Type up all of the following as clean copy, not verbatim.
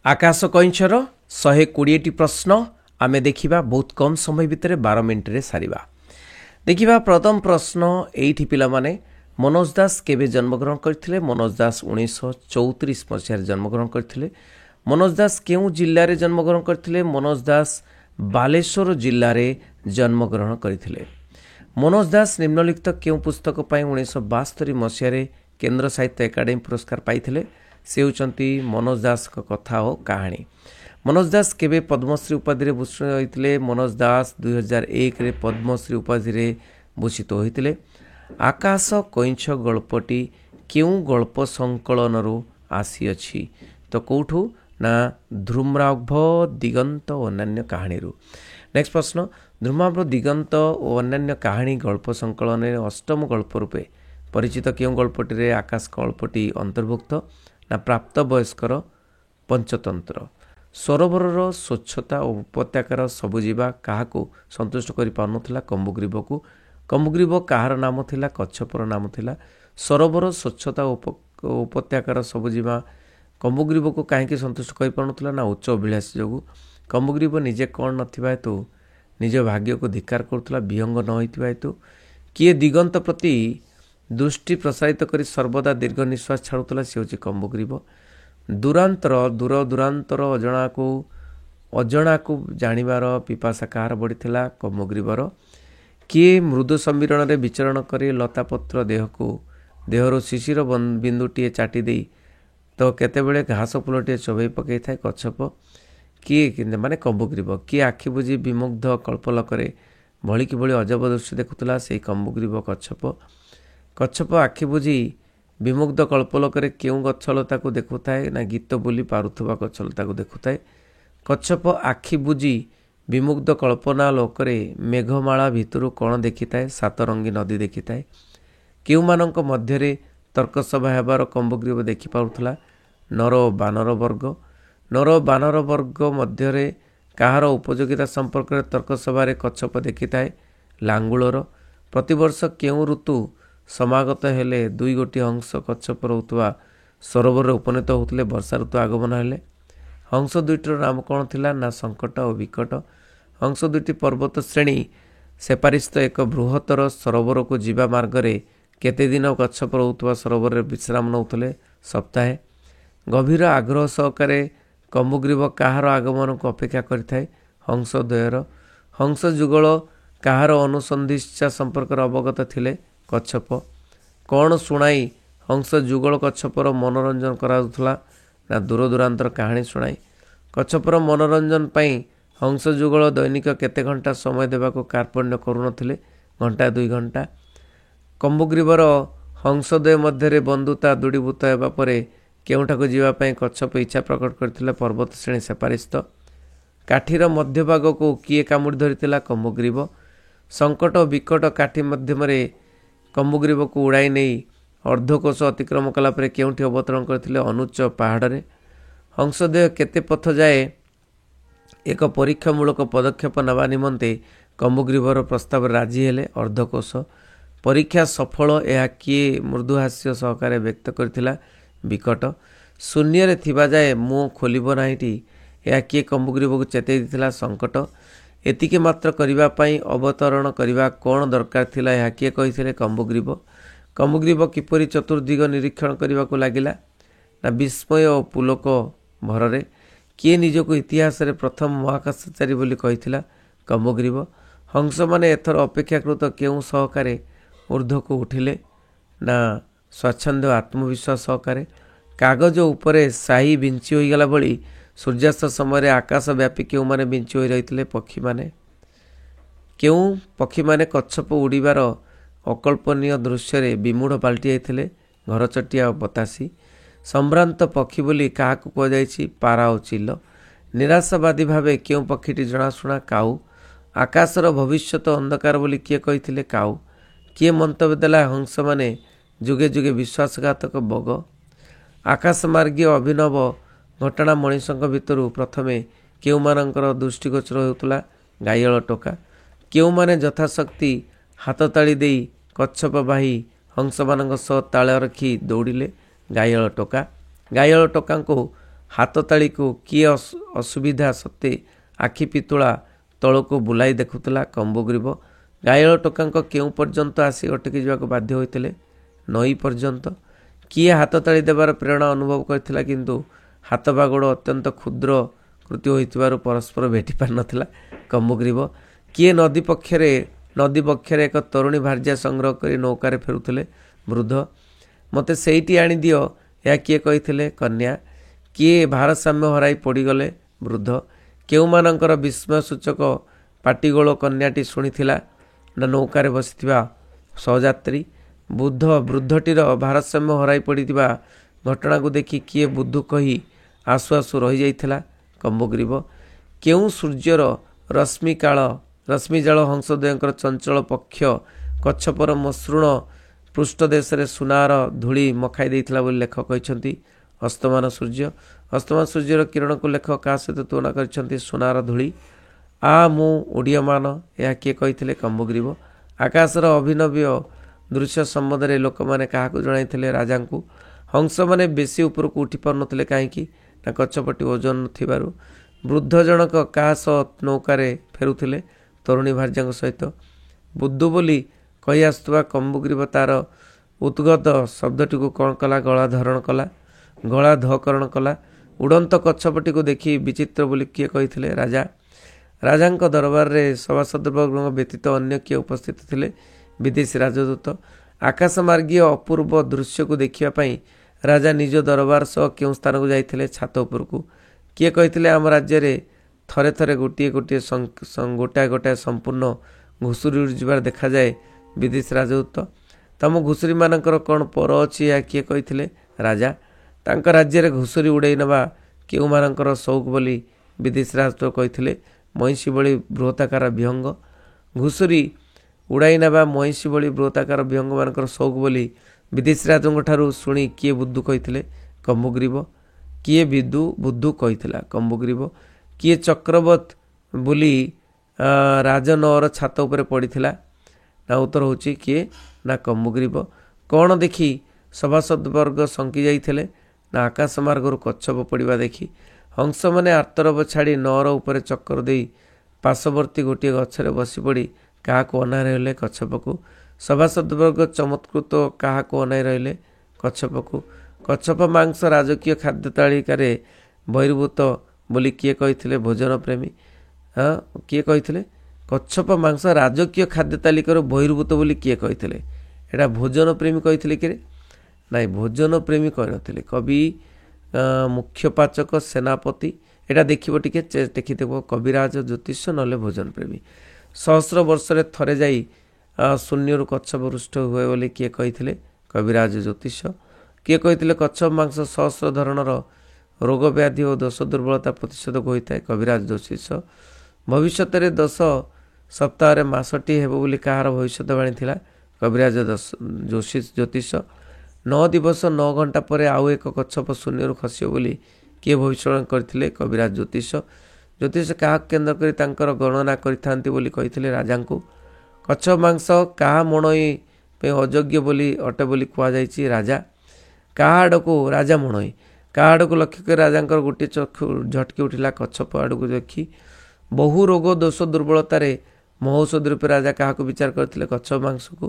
आकाश कईंचर 120 प्रश्न आमे देखिबा बहुत कम समय भितर 12 मिनिट रे सारिबा। देखिबा प्रथम प्रश्न एठी पिला माने मनोज दास केबे जन्मग्रहण करथिले। मनोज दास 1934 मसीह जन्मग्रहण करथिले। मनोज दास केउ जिल्ला रे जन्मग्रहण करथिले। मनोज दास बालेश्वर जिल्ला रे जन्मग्रहण करथिले। मनोज दास निम्नलिखित केउ पुस्तक पई 1972 मसीह रे केंद्र साहित्य एकाडेमी पुरस्कार पाइथिले। से होचंती मनोज दास को कथा और कहानी। मनोज दास केबे पद्मश्री उपाधि रे भूषित होइतिले। मनोज दास 2001 रे पद्मश्री उपाधि रे भूषित होइतिले। आकाश कईंछ गल्पटी केउ गल्प संकलन रु आसी अछि तो कोठू ना ध्रुमराभ दिगंत और अन्य कहानी रु। नेक्स्ट प्रश्न ध्रुमराभ दिगंत और अन्य कहानी गल्प संकलन रे अष्टम गल्प रूपे परिचित केउ गल्पटी रे आकाश गल्पटी अंतर्भुक्त ना प्राप्त वयस्कर पंचतंत्र। सरोवर स्वच्छता और उपत्यकार सबुजीवा काहाकू संतुष्ट करि पारुनथिला। कम्बुग्रीब को। कम्बुग्रीब कहार नाम थिला? कच्छपर नाम थिला। सरोवर स्वच्छता उपत्यकार सबुजीवा कम्बुग्रीब को काहेकि संतुष्ट करि पारुनथिला ना उच्च अभिलाषी जोगु। कम्बुग्रीब निजे कौन नथिबा हेतु निज भाग्य को धिक्कार करुथिला। विहंग न होइतिबा हेतु किए दिगंत प्रति दृष्टि प्रसारित करी सर्वदा दीर्घ निश्वास छाड़ुला से हूँ कम्बुग्रीब। दूरांतर दूर दूरांतर अजणा को जानिबार पिपासा कहार बढ़ी कम्बुग्रीबर। किए मृदु समीरण में विचरण करे लतापत्र देहर शिशिर बिंदुटीए चाटी दे तो केतेबेले घास फूलटीए चबई पकई थाए कच्छप। किए माने कम्बुग्रीब। किए आखि बुझी विमुग्ध कल्पलकरे भलिकी भली अजब दृश्य देखुला से कम्बुग्रीब कच्छप। कच्छप आखि बुझी विमुग्ध कल्पलकरे केउ गछलता को देखुए ना गीत बोली पारुथबा गछलता को देखुए। कच्छप आखि बुझी विमुग्ध कल्पना लोकरे मेघमाला भितरु कौन देखि थाए? सातरंगी नदी देखि थाए। केउ मानक मध्यरे तर्कसभा हेबार कम्बुग्रीब देखि पारुथला। नर और बानर वर्ग। नर और बानर वर्ग मध्यरे काहार उपयोगिता संपर्क में तर्कसभा कच्छप देखि थाए? लांगुलर। प्रतिवर्ष केउ ऋतु समागत हेले दुई गोटी हंस कच्छप रोथुआ सरोवर उपनीत होते वर्षा ऋतु आगमन हेले। हंस दुईटर नाम कौन थिला? ना संकट और विकट। हंस दुईटी पर्वत श्रेणी सेपारिस्थ एक बृहत्तर सरोवर को जीवा मार्गरे केते दिन कच्छप रोथुआ सरोवर विश्राम नौथले? सप्ताहे। गभीर आग्रह सहकारे कम्बुग्रीब काहार आगमन को अपेक्षा करिथाए? हंस द्वयर। हंस जुगल काहार अनुसंधिच्छा संपर्क अवगत थिले? कच्छप। कौन शुणाई हंस जुगल कच्छपर मनोरंजन कराउथला? ना दूर दूरांतर कहानी शुणाई। कच्छपर मनोरंजन पाई हंस जुगल दैनिक केते घंटा समय देवाको कार्पण्य करुनथिले? घंटा 2 घंटा। कम्बुग्रीबर हंसद्वय मध्य बंधुता दृढ़ीभूत हेबा परे केउठाको जीवा पाई कच्छप इच्छा प्रकट करथिले? पर्वत श्रेणी सेपारिस्थ। काठीर मध्यभाग को किए कामुड़ी धरिथिला? कम्बुग्रीब। संकट और विकट काठी मध्यम कम्बुग्रीब को उड़ाई नहीं अर्धकोश अतिक्रम कलापर केउठी अवतरण करथिले? अनुच्च पहाड़ रे। हंसदेह केते पथ जाए एक परीक्षामूलक पदक्षेप नवा निमंते कम्बुग्रीबर प्रस्ताव राजी हेले? अर्धकोश। परीक्षा सफल यह किए मृदुहास्य सहकारे व्यक्त करथिला? विकट। शून्य रे थिबा जाए मुँह खोलिब नाहीटी यह किए कम्बुग्रीब को चेतई दिथिला? संकट। एतिके मात्र करिबा पाई अवतरण करिबा कौन दरकार थिला? यह किए कहिथिले? कम्बुग्रीब। कम्बुग्रीब किपरि चतुर्दिग निरीक्षण करने को लगिला? ना विस्मय और पुलक भରରେ। किए निजको इतिहास रे प्रथम महाकाशचारी बोली कहिथिला? कम्बुग्रीब। हंस माने एथर अपेक्षाकृत केउ सहकारे ऊर्ध्व को उठिले? ना स्वच्छंद आत्मविश्वास सहकारे। कागज उपरे साही बिंची होईगला भली सूर्यास्त समय आकाश व्यापी केउ माने बिंची होई रहिथिले? पक्षी माने। केउ पक्षी माने कच्छप उड़ीबार अकल्पनीय दृश्य रे विमूढ़ पाल्टी आइथिले? घरचटिया और बतासी। संभ्रांत पक्षी बोली काहाकू कह जाइछि? पारा और चिल। निराशावादी भावे केउ पक्षीटी जनाशुना? काऊ। आकाशर भविष्यत अंधकार बोली किए कहिथिले? काऊ। किए मंतव्य देला? हंस माने जुगे जुगे विश्वासघातक बग। आकाशमार्गीय अभिनव घटना मनीषक भितर प्रथमे केउ मानकर दृष्टिगोचर होउतला? गाइल टोका। केउ माने यथाशक्ति हाथ ताली देई कच्छप बाही हंस मानक सह ताल रखी दौड़िले? गाइल टोका। गाइल टोका को ହାତ ତାଳିକୁ କିଏ ଅସୁବିଧା ସତ୍ତ୍ୱେ ଆଖି ପିତୁଳା ତଳକୁ ବୁଲାଇ ଦେଖୁଥିଲା କମ୍ବୋଗ୍ରୀବ। ଗାଈଳ ଟୋକାଙ୍କ କେଉଁ ପର୍ଯ୍ୟନ୍ତ ଆସି ଅଟକି ଯିବାକୁ ବାଧ୍ୟ ହୋଇଥିଲେ? ନଈ ପର୍ଯ୍ୟନ୍ତ। କିଏ ହାତ ତାଳି ଦେବାର ପ୍ରେରଣା ଅନୁଭବ କରିଥିଲା କିନ୍ତୁ ହାତ ବା ଗୋଡ଼ ଅତ୍ୟନ୍ତ କ୍ଷୁଦ୍ର କୃତି ହୋଇଥିବାରୁ ପରସ୍ପର ଭେଟି ପାରିନଥିଲା କମ୍ବୋଗ୍ରୀବ। କିଏ ନଦୀ ବକ୍ଷରେ ଏକ ତରୁଣୀ ଭାର୍ଯ୍ୟା ସଂଗ୍ରହ କରି ନୌକାରେ ଫେରୁଥିଲେ? ବୃଦ୍ଧ। ମୋତେ ସେଇଠି ଆଣିଦିଅ, ଏହା କିଏ କହିଥିଲେ? କନ୍ୟା। କିଏ ଭାରସାମ୍ୟ ହରାଇ ପଡ଼ିଗଲେ? ବୃଦ୍ଧ। କେଉଁମାନଙ୍କର ବିସ୍ମୟସୂଚକ ପାଟିଗୋଳ କନ୍ୟାଟି ଶୁଣିଥିଲା? ନା ନୌକାରେ ବସିଥିବା ସହଯାତ୍ରୀ? ବୃଦ୍ଧଟିର ଭାରସାମ୍ୟ ହରାଇ ପଡ଼ିଥିବା ଘଟଣାକୁ ଦେଖି କିଏ ବୁଦ୍ଧୁ କହି ଆସୁ ଆସୁ ରହିଯାଇଥିଲା? କମ୍ବୋଗ୍ରୀବ। କେଉଁ ସୂର୍ଯ୍ୟର ରଶ୍ମିଜାଳ ହଂସଦ୍ୱୟଙ୍କର ଚଞ୍ଚଳ ପକ୍ଷ କଚ୍ଛପର ମସୃଣ ପୃଷ୍ଠଦେଶରେ ସୁନାର ଧୂଳି ମଖାଇ ଦେଇଥିଲା ବୋଲି ଲେଖକ କହିଛନ୍ତି? ଅସ୍ତମାନ ସୂର୍ଯ୍ୟର କିରଣକୁ ଲେଖକ କାହା ସହିତ ତୁଳନା କରିଛନ୍ତି? ସୁନାର ଧୂଳି। ମୁଁ ଉଡ଼ୀୟମାନ, ଏହା କିଏ କହିଥିଲେ? କମ୍ବୋଗ୍ରୀବ। ଆକାଶର ଅଭିନବ ଦୃଶ୍ୟ ସମ୍ବନ୍ଧରେ ଲୋକମାନେ କାହାକୁ ଜଣାଇଥିଲେ? ରାଜାଙ୍କୁ। ହଂସମାନେ ବେଶୀ ଉପରକୁ ଉଠି ପାରୁନଥିଲେ କାହିଁକି? ନା କଚ୍ଛପଟି ଓଜନ ଥିବାରୁ। ବୃଦ୍ଧ ଜଣକ କାହା ସହ ନୌକାରେ ଫେରୁଥିଲେ? ତରୁଣୀ ଭାର୍ଯ୍ୟାଙ୍କ ସହିତ। ବୁଦ୍ଧୁ ବୋଲି କହି ଆସୁଥିବା କମ୍ବୋଗ୍ରୀବ ତାର ଉଦ୍ଗତ ଶବ୍ଦଟିକୁ କ'ଣ କଲା? ଗଳାଧକରଣ କଲା। ଉଡ଼ନ୍ତ କଚ୍ଛପଟିକୁ ଦେଖି ବିଚିତ୍ର ବୋଲି କିଏ କହିଥିଲେ? ରାଜା। ରାଜାଙ୍କ ଦରବାରରେ ସଭାସଦବର୍ଗଙ୍କ ବ୍ୟତୀତ ଅନ୍ୟ କିଏ ଉପସ୍ଥିତ ଥିଲେ? ବିଦେଶୀ ରାଜଦୂତ। ଆକାଶମାର୍ଗୀୟ ଅପୂର୍ବ ଦୃଶ୍ୟକୁ ଦେଖିବା ପାଇଁ ରାଜା ନିଜ ଦରବାର ସହ କେଉଁ ସ୍ଥାନକୁ ଯାଇଥିଲେ? ଛାତ ଉପରକୁ। କିଏ କହିଥିଲେ ଆମ ରାଜ୍ୟରେ ଥରେ ଥରେ ଗୋଟାଏ ସମ୍ପୂର୍ଣ୍ଣ ଘୁଷୁରୀ ଉଡ଼ିଯିବାର ଦେଖାଯାଏ? ବିଦେଶୀ ରାଜଦୂତ। ତମ ଘୁଷୁରୀମାନଙ୍କର କ'ଣ ପର ଅଛି? ଏହା କିଏ କହିଥିଲେ? ରାଜା। ତାଙ୍କ ରାଜ୍ୟରେ ଘୁଷୁରୀ ଉଡ଼ାଇ ନେବା କେଉଁମାନଙ୍କର ସଉକ ବୋଲି ବିଦେଶୀ ରାଜଦୂତ କହିଥିଲେ? ମଇଁଷି ଭଳି ବୃହତାକାର ବିହଙ୍ଗ। ଘୁଷୁରୀ ଉଡ଼ାଇ ନେବା ମଇଁଷି ଭଳି ବୃହତାକାର ବିହଙ୍ଗମାନଙ୍କର ସଉକ ବୋଲି ବିଦେଶୀ ରାଜଙ୍କଠାରୁ ଶୁଣି କିଏ ବୁଦ୍ଧୁ କହିଥିଲେ? କମ୍ବୋଗ୍ରୀବ। କିଏ ବୁଦ୍ଧୁ କହିଥିଲା? କମ୍ବୋଗ୍ରୀବ। କିଏ ଚକ୍ରବତ ବୋଲି ରାଜନଅର ଛାତ ଉପରେ ପଡ଼ିଥିଲା? ନା ଉତ୍ତର ହେଉଛି କିଏ? ନା କମ୍ବୋଗ୍ରୀବ। କ'ଣ ଦେଖି ସଭାସଦବର୍ଗ ଶଙ୍କି ଯାଇଥିଲେ? ନା ଆକାଶ ମାର୍ଗରୁ କଚ୍ଛପ ପଡ଼ିବା ଦେଖି। ହଂସମାନେ ଆର୍ତ୍ତରବ ଛାଡ଼ି ନଅର ଉପରେ ଚକ୍କର ଦେଇ ପାର୍ଶ୍ୱବର୍ତ୍ତୀ ଗୋଟିଏ ଗଛରେ ବସିପଡ଼ି କାହାକୁ ଅନାଇ ରହିଲେ? କଚ୍ଛପକୁ। ସଭାସଦବର୍ଗ ଚମତ୍କୃତ କାହାକୁ ଅନାଇ ରହିଲେ? କଚ୍ଛପକୁ। କଚ୍ଛପ ମାଂସ ରାଜକୀୟ ଖାଦ୍ୟ ତାଲିକାରେ ବହିର୍ଭୂତ ବୋଲି କିଏ କହିଥିଲେ? ଭୋଜନ ପ୍ରେମୀ। କିଏ କହିଥିଲେ? କଚ୍ଛପ ମାଂସ ରାଜକୀୟ ଖାଦ୍ୟ ତାଲିକାରୁ ବହିର୍ଭୂତ ବୋଲି କିଏ କହିଥିଲେ? ଏଇଟା ଭୋଜନ ପ୍ରେମୀ କହିଥିଲେ କି? ନାଇଁ, ଭୋଜନ ପ୍ରେମୀ କହିନଥିଲେ। କବି, ମୁଖ୍ୟପାଚକ, ସେନାପତି। ଏଇଟା ଦେଖିବ ଟିକେ, ଦେଖିଦେବ। କବିରାଜ, ଜ୍ୟୋତିଷ, ନହେଲେ ଭୋଜନ ପ୍ରେମୀ। ସହସ୍ର ବର୍ଷରେ ଥରେ ଯାଇ ଶୂନ୍ୟରୁ କଚ୍ଛପ ହୃଷ୍ଟ ହୁଏ ବୋଲି କିଏ କହିଥିଲେ? କବିରାଜ, ଜ୍ୟୋତିଷ। କିଏ କହିଥିଲେ କଚ୍ଛପ ମାଂସ ସହସ୍ର ଧରଣର ରୋଗ ବ୍ୟାଧି ଓ ଦୋଷ ଦୁର୍ବଳତା ପ୍ରତିଷେଧକ ହୋଇଥାଏ? କବିରାଜ, ଜ୍ୟୋତିଷ। ଭବିଷ୍ୟତରେ 10 ସପ୍ତାହରେ ମାସଟିଏ ହେବ ବୋଲି କାହାର ଭବିଷ୍ୟତବାଣୀ ଥିଲା? କବିରାଜ, ଜ୍ୟୋତିଷ। 9 ଦିବସ 9 ଘଣ୍ଟା ପରେ ଆଉ ଏକ କଚ୍ଛପ ଶୂନ୍ୟରୁ ଖସିବ ବୋଲି କିଏ ଭବିଷ୍ୟବାଣୀ କରିଥିଲେ? କବିରାଜ, ଜ୍ୟୋତିଷ। ଜ୍ୟୋତିଷ କାହାକୁ କେନ୍ଦ୍ର କରି ତାଙ୍କର ଗଣନା କରିଥାନ୍ତି ବୋଲି କହିଥିଲେ? ରାଜାଙ୍କୁ। କଚ୍ଛପ ମାଂସ କାହା ମଣୋଇ ପାଇଁ ଅଯୋଗ୍ୟ ଅଟେ ବୋଲି କୁହାଯାଇଛି? ରାଜା। କାହା ଆଡ଼କୁ? ରାଜା ମଣୋଇ। କାହା ଆଡ଼କୁ ଲକ୍ଷ୍ୟ କରି ରାଜାଙ୍କର ଗୋଟିଏ ଚକ୍ଷୁ ଝଟକି ଉଠିଲା? କଚ୍ଛପ ଆଡ଼କୁ ଦେଖି। ବହୁ ରୋଗ ଦୋଷ ଦୁର୍ବଳତାରେ ମହୌଷଧ ରୂପେ ରାଜା କାହାକୁ ବିଚାର କରିଥିଲେ? କଚ୍ଛପ ମାଂସକୁ।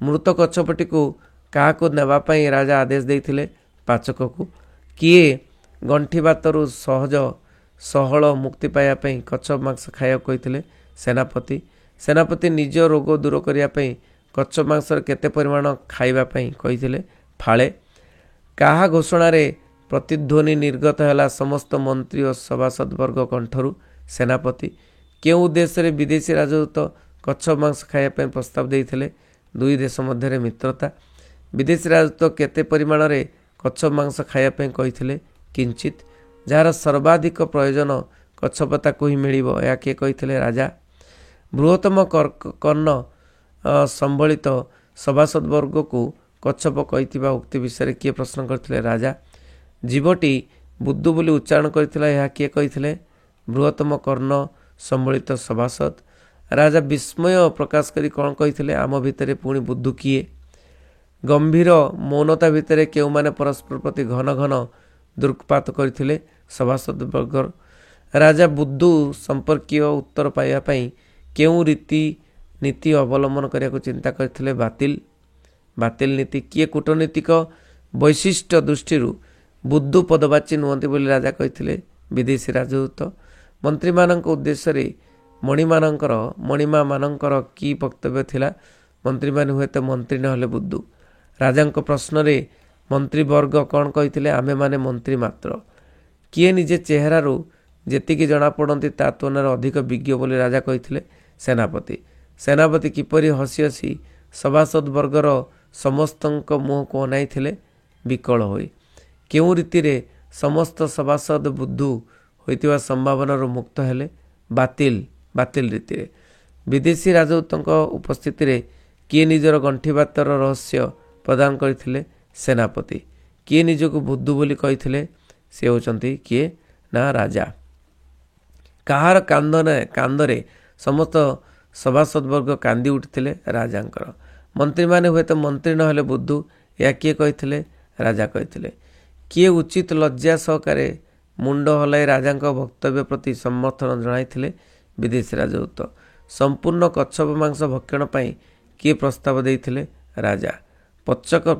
ମୃତ କଚ୍ଛପଟିକୁ କାହାକୁ ନେବା ପାଇଁ ରାଜା ଆଦେଶ ଦେଇଥିଲେ? ପାଚକକୁ। କିଏ ଗଣ୍ଠିବାତରୁ ସହଳ ମୁକ୍ତି ପାଇବା ପାଇଁ କଚ୍ଛପ ମାଂସ ଖାଇବାକୁ କହିଥିଲେ? ସେନାପତି। ସେନାପତି ନିଜ ରୋଗ ଦୂର କରିବା ପାଇଁ କଚ୍ଛପ ମାଂସର କେତେ ପରିମାଣ ଖାଇବା ପାଇଁ କହିଥିଲେ? ଫାଳେ। କାହା ଘୋଷଣାରେ ପ୍ରତିଧ୍ୱନି ନିର୍ଗତ ହେଲା ସମସ୍ତ ମନ୍ତ୍ରୀ ଓ ସଭାସଦବର୍ଗ କଣ୍ଠରୁ? ସେନାପତି। କେଉଁ ଉଦ୍ଦେଶ୍ୟରେ ବିଦେଶୀ ରାଜଦୂତ କଚ୍ଛପ ମାଂସ ଖାଇବା ପାଇଁ ପ୍ରସ୍ତାବ ଦେଇଥିଲେ? ଦୁଇ ଦେଶ ମଧ୍ୟରେ ମିତ୍ରତା। ବିଦେଶୀ ରାଜଦୂତ କେତେ ପରିମାଣରେ କଚ୍ଛପ ମାଂସ ଖାଇବା ପାଇଁ କହିଥିଲେ? କିଞ୍ଚିତ୍। ଯାହାର ସର୍ବାଧିକ ପ୍ରୟୋଜନ କଚ୍ଛପ ତାକୁ ହିଁ ମିଳିବ, ଏହା କିଏ କହିଥିଲେ? ରାଜା। ବୃହତ୍ତମ କର୍ଣ୍ଣ ସମ୍ବଳିତ ସଭାସଦବର୍ଗକୁ କଚ୍ଛପ କହିଥିବା ଉକ୍ତି ବିଷୟରେ କିଏ ପ୍ରଶ୍ନ କରିଥିଲେ? ରାଜା। ଜୀବଟି ବୁଦ୍ଧୁ ବୋଲି ଉଚ୍ଚାରଣ କରିଥିଲା, ଏହା କିଏ କହିଥିଲେ? ବୃହତ୍ତମ କର୍ଣ୍ଣ ସମ୍ବଳିତ ସଭାସଦ। ରାଜା ବିସ୍ମୟ ପ୍ରକାଶ କରି କ'ଣ କହିଥିଲେ? ଆମ ଭିତରେ ପୁଣି ବୁଦ୍ଧୁ କିଏ? ଗମ୍ଭୀର ମୌନତା ଭିତରେ କେଉଁମାନେ ପରସ୍ପର ପ୍ରତି ଘନ ଘନ ଦୃକ୍ପାତ କରିଥିଲେ ସଭାସଦ ବର୍ଗ। ରାଜା ବୁଦ୍ଧୁ ସମ୍ପର୍କୀୟ ଉତ୍ତର ପାଇବା ପାଇଁ କେଉଁ ନୀତି ଅବଲମ୍ବନ କରିବାକୁ ଚିନ୍ତା କରିଥିଲେ? ବାତିଲ ନୀତି। କିଏ କୂଟନୈତିକ ବୈଶିଷ୍ଟ୍ୟ ଦୃଷ୍ଟିରୁ ବୁଦ୍ଧୁ ପଦବାଚୀ ନୁହନ୍ତି ବୋଲି ରାଜା କହିଥିଲେ? ବିଦେଶୀ ରାଜଦୂତ। ମନ୍ତ୍ରୀମାନଙ୍କ ଉଦ୍ଦେଶ୍ୟରେ ମଣିମାମାନଙ୍କର କି ବକ୍ତବ୍ୟ ଥିଲା? ମନ୍ତ୍ରୀମାନେ ହୁଏତ ମନ୍ତ୍ରୀ ନହେଲେ ବୁଦ୍ଧୁ। ରାଜାଙ୍କ ପ୍ରଶ୍ନରେ ମନ୍ତ୍ରୀବର୍ଗ କ'ଣ କହିଥିଲେ? ଆମେମାନେ ମନ୍ତ୍ରୀ ମାତ୍ର। କିଏ ନିଜେ ଚେହେରାରୁ ଯେତିକି ଜଣାପଡ଼ନ୍ତି ତା ତୁଳନାରେ ଅଧିକ ବିଜ୍ଞ ବୋଲି ରାଜା କହିଥିଲେ? ସେନାପତି କିପରି ହସି ହସି ସଭାସଦ ବର୍ଗର ସମସ୍ତଙ୍କ ମୁହଁକୁ ଅନାଇଥିଲେ ବିକଳ ହୋଇ? କେଉଁ ରୀତିରେ ସମସ୍ତ ସଭାସଦ ବୁଦ୍ଧୁ ହୋଇଥିବା ସମ୍ଭାବନାରୁ ମୁକ୍ତ ହେଲେ? ବାତିଲ ରୀତିରେ। ବିଦେଶୀ ରାଜଦୂତଙ୍କ ଉପସ୍ଥିତିରେ କିଏ ନିଜର ଗଣ୍ଠିବାତର ରହସ୍ୟ ପ୍ରଦାନ କରିଥିଲେ? ସେନାପତି। କିଏ ନିଜକୁ ବୁଦ୍ଧୁ ବୋଲି କହିଥିଲେ? ସେ ହେଉଛନ୍ତି କିଏ? ନା ରାଜା। କାହାର କାନ୍ଦରେ ସମସ୍ତ ସଭାସଦ ବର୍ଗ କାନ୍ଦି ଉଠିଥିଲେ? ରାଜାଙ୍କର। ମନ୍ତ୍ରୀମାନେ ହୁଏତ ମନ୍ତ୍ରୀ ନହେଲେ ବୁଦ୍ଧୁ, ଏହା କିଏ କହିଥିଲେ? ରାଜା କହିଥିଲେ। କିଏ ଉଚିତ ଲଜ୍ଜା ସହକାରେ ମୁଣ୍ଡ ହଲାଇ ରାଜାଙ୍କ ବକ୍ତବ୍ୟ ପ୍ରତି ସମର୍ଥନ ଜଣାଇଥିଲେ? ବିଦେଶୀ ରାଜଦୂତ। ସମ୍ପୂର୍ଣ୍ଣ କଚ୍ଛପ ମାଂସ ଭକ୍ଷଣ ପାଇଁ କିଏ ପ୍ରସ୍ତାବ ଦେଇଥିଲେ? ରାଜା।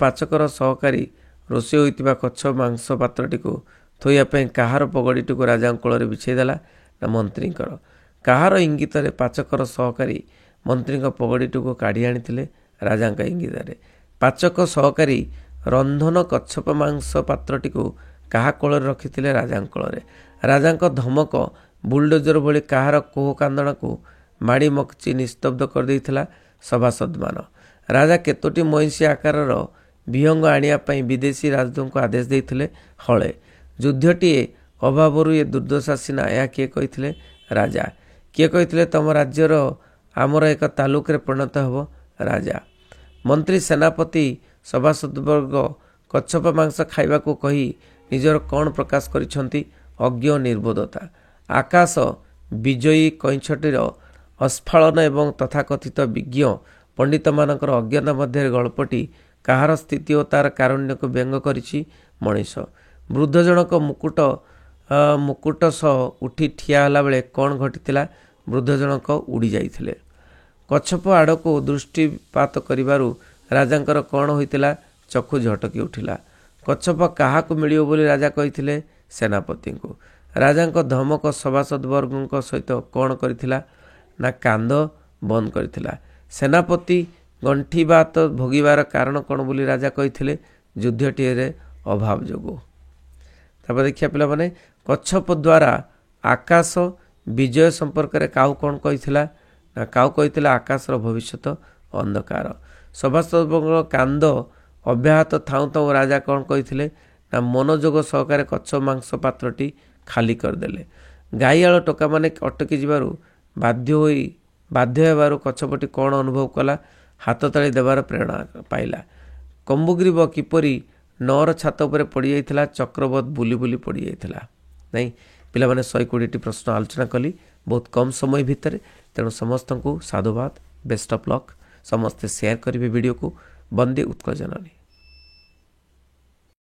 ପାଚକର ସହକାରୀ ରୋଷେଇ ହୋଇଥିବା କଚ୍ଛପ ମାଂସ ପାତ୍ରଟିକୁ ଥୋଇବା ପାଇଁ କାହାର ପଗଡ଼ିଟିକୁ ରାଜାଙ୍କ କୋଳରେ ବିଛାଇ ଦେଲା? ନା ମନ୍ତ୍ରୀଙ୍କର। କାହାର ଇଙ୍ଗିତରେ ପାଚକର ସହକାରୀ ମନ୍ତ୍ରୀଙ୍କ ପଗଡ଼ିଟିକୁ କାଢ଼ି ଆଣିଥିଲେ? ରାଜାଙ୍କ ଇଙ୍ଗିତରେ। ପାଚକ ସହକାରୀ ରନ୍ଧନ କଚ୍ଛପ ମାଂସ ପାତ୍ରଟିକୁ କାହା କୋଳରେ ରଖିଥିଲେ? ରାଜାଙ୍କ କୋଳରେ। ରାଜାଙ୍କ ଧମକ ବୁଲଡୋଜର ଭଳି କାହାର କୋହ କାନ୍ଦଣାକୁ ମାଡ଼ି ମକଚି ନିସ୍ତବ୍ଧ କରିଦେଇଥିଲା? ସଭାସଦମାନ। ରାଜା କେତୋଟି ମଇଁଷି ଆକାରର ବିହଙ୍ଗ ଆଣିବା ପାଇଁ ବିଦେଶୀ ରାଜଦୂତଙ୍କୁ ଆଦେଶ ଦେଇଥିଲେ? ହଳେ। ଯୁଦ୍ଧଟିଏ ଅଭାବରୁ ଏ ଦୁର୍ଦ୍ଦଶା ସିନା, ଏହା କିଏ କହିଥିଲେ? ରାଜା। କିଏ କହିଥିଲେ ତମ ରାଜ୍ୟର ଆମର ଏକ ତାଲୁକରେ ପରିଣତ ହେବ? ରାଜା। ମନ୍ତ୍ରୀ, ସେନାପତି, ସଭାସଦବର୍ଗ କଚ୍ଛପ ମାଂସ ଖାଇବାକୁ କହି ନିଜର କ'ଣ ପ୍ରକାଶ କରିଛନ୍ତି? ଅଜ୍ଞ ନିର୍ବୋଧତା। ଆକାଶ ବିଜୟୀ କଇଁଛଟିର ଅସ୍ଫାଳନ ଏବଂ ତଥାକଥିତ ବିଜ୍ଞ ପଣ୍ଡିତମାନଙ୍କର ଅଜ୍ଞତା ମଧ୍ୟରେ ଗଳ୍ପଟି କାହାର ସ୍ଥିତି ଓ ତାର କାରୁଣ୍ୟକୁ ବ୍ୟଙ୍ଗ କରିଛି? ମଣିଷ। ବୃଦ୍ଧ ଜଣକ ମୁକୁଟ ସହ ଉଠି ଠିଆ ହେଲାବେଳେ କ'ଣ ଘଟିଥିଲା? ବୃଦ୍ଧ ଜଣକ ଉଡ଼ି ଯାଇଥିଲେ। କଚ୍ଛପ ଆଡ଼କୁ ଦୃଷ୍ଟିପାତ କରିବାରୁ ରାଜାଙ୍କର କ'ଣ ହୋଇଥିଲା? ଚକ୍ଷୁ ଝଟକି ଉଠିଲା। କଚ୍ଛପ କାହାକୁ ମିଳିବ ବୋଲି ରାଜା କହିଥିଲେ? ସେନାପତିଙ୍କୁ। ରାଜାଙ୍କ ଧମକ ସଭାସଦବର୍ଗଙ୍କ ସହିତ କ'ଣ କରିଥିଲା? ନା କାନ୍ଦ ବନ୍ଦ କରିଥିଲା। ସେନାପତି ଗଣ୍ଠିବାତ ଭୋଗିବାର କାରଣ କ'ଣ ବୋଲି ରାଜା କହିଥିଲେ? ଯୁଦ୍ଧଟିରେ ଅଭାବ ଯୋଗୁଁ। ତାପରେ ଦେଖିବା ପିଲାମାନେ, କଚ୍ଛପ ଦ୍ୱାରା ଆକାଶ ବିଜୟ ସମ୍ପର୍କରେ କାହାକୁ କ'ଣ କହିଥିଲା? ନା କାହାକୁ କହିଥିଲା? ଆକାଶର ଭବିଷ୍ୟତ ଅନ୍ଧକାର। ସଭାସଦବର୍ଗଙ୍କ କାନ୍ଦ ଅବ୍ୟାହତ ଥାଉଁ ରାଜା କ'ଣ କହିଥିଲେ? ନା ମନୋଯୋଗ ସହକାରେ କଚ୍ଛପ ମାଂସ ପାତ୍ରଟି ଖାଲି କରିଦେଲେ। ଗାଈଆଳ ଟୋକାମାନେ ଅଟକି ଯିବାରୁ ବାଧ୍ୟ ହେବାରୁ କଚ୍ଛପଟି କ'ଣ ଅନୁଭବ କଲା? ହାତତାଳି ଦେବାର ପ୍ରେରଣା ପାଇଲା। କମ୍ବୁଗ୍ରୀବ କିପରି ନଅର ଛାତ ଉପରେ ପଡ଼ିଯାଇଥିଲା? ଚକ୍ରବତ ବୁଲି ବୁଲି ପଡ଼ିଯାଇଥିଲା। ନାଇଁ, ପିଲାମାନେ 120ଟି ପ୍ରଶ୍ନ ଆଲୋଚନା କଲି ବହୁତ କମ୍ ସମୟ ଭିତରେ। ତେଣୁ ସମସ୍ତଙ୍କୁ ସାଧୁବାଦ, ବେଷ୍ଟ ଅଫ୍ ଲକ୍। ସମସ୍ତେ ସେୟାର କରିବେ ଭିଡ଼ିଓକୁ। ବନ୍ଦେ ଉତ୍କଳ ଜନନୀ।